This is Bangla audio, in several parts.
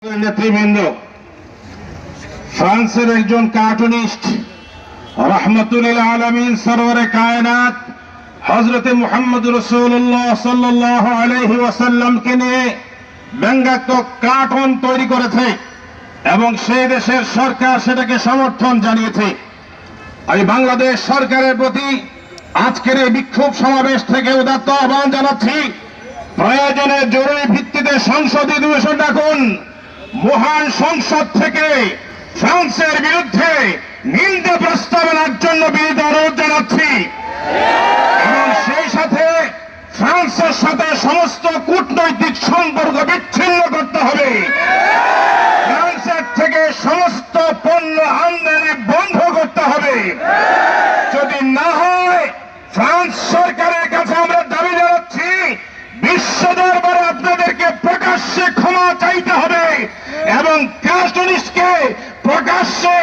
নেতৃবৃন্দ, ফ্রান্সের একজন কার্টুনিস্ট রহমতুল আলামিন সরওয়ারে কায়নাত হযরতে মুহাম্মদ রাসূলুল্লাহ সাল্লাল্লাহু আলাইহি ওয়াসাল্লামকে নিয়ে ব্যঙ্গাত্মক কার্টুন তৈরি করেছে এবং সেই দেশের সরকার সেটাকে সমর্থন জানিয়েছে। আমি বাংলাদেশ সরকারের প্রতি আজকের এই বিক্ষোভ সমাবেশ থেকে উদাত্ত আহ্বান জানাচ্ছি, প্রয়োজনে জরুরি ভিত্তিতে সংসদ অধিবেশন ডাকুন। মহান সংসদ থেকে ফ্রান্সের বিরুদ্ধে নিন্দা প্রস্তাব আনার জন্য বিনীত অনুরোধ জানাচ্ছি এবং সেই সাথে ফ্রান্সের সাথে সমস্ত কূটনৈতিক সম্পর্ক বিচ্ছিন্ন করতে হবে। ফ্রান্সের থেকে সমস্ত পণ্য আমদানি বন্ধ করতে হবে। যদি না হয় ফ্রান্স সরকারের কাছে আমরা দাবি জানাচ্ছি, বিশ্ব দরবারে আপনাদেরকে প্রকাশ্যে ক্ষমা চাইতে হবে এবং কার্টুনিস্টকে প্রকাশ্যে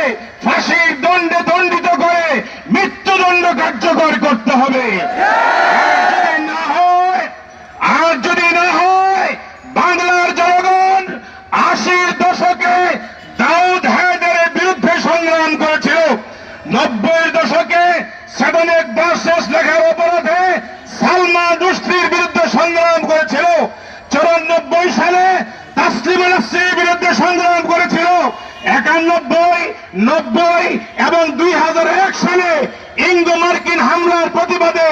ফাঁসির দণ্ডে দণ্ডিত করে মৃত্যুদণ্ড কার্যকর করতে হবে। আর যদি না হয় বাংলার জনগণ 80-র দশকে দাউদ হায়দারের বিরুদ্ধে সংগ্রাম করেছিল, 90-এর দশকে সেডনিক ভার্সেস লেখার অপরাধে সালমান রুশদির বিরুদ্ধে সংগ্রাম করেছিল, 94 সালে তাসলিমা নাসরিনের বিরুদ্ধে সংগ্রাম করেছিল, 91, 90 এবং 2001 সালে ইঙ্গো মার্কিন হামলার প্রতিবাদে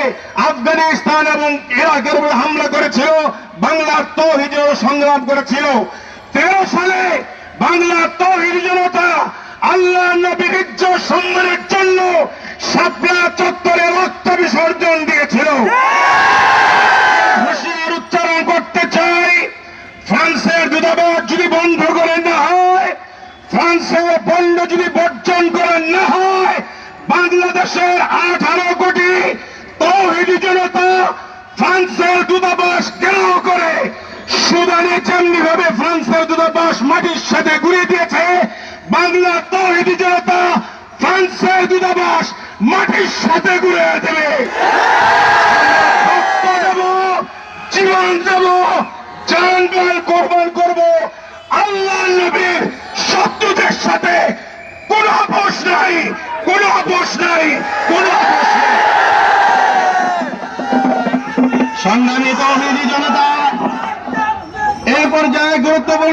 আফগানিস্তান এবং ইরাকের উপর হামলা করেছিল, বাংলার তৌহিদেও সংগ্রাম করেছিল। 13 সালে বাংলার তৌহিদ জনতা আল্লাহ নবীর ইজ্জত সম্মানের জন্য শাপলা চত্বরে রক্ত বিসর্জন দিয়েছিল। হুঁশিয়ার উচ্চারণ করতে চাই, ফ্রান্সের দূতাবাস যদি বন্ধ করে না হয়, ফ্রান্সের পণ্য যদি বর্জন করে না হয়, বাংলাদেশের 18 কোটি তৌহিদি জনতা ফ্রান্সের দূতাবাস ঘেরাও করে সুদানে যেমনি ভাবে ফ্রান্সের দূতাবাস মাটির সাথে ঘুরিয়ে দিয়েছে, বাংলা তৌহিদি জনতা ফ্রান্সের দূতাবাস মাটির সাথে ঘুরিয়ে দেবে। রক্ত দেব, জীবন দেব, জান-মাল কোরবান করব। আল্লাহ নবীর শত্রুদের সাথে কোনো আপোষ নাই, কোনো আপোষ নাই, কোনো আপোষ নাই। সংগ্রামী তৌহিদি জনতা, এই পর্যায়ে গুরুত্বপূর্ণ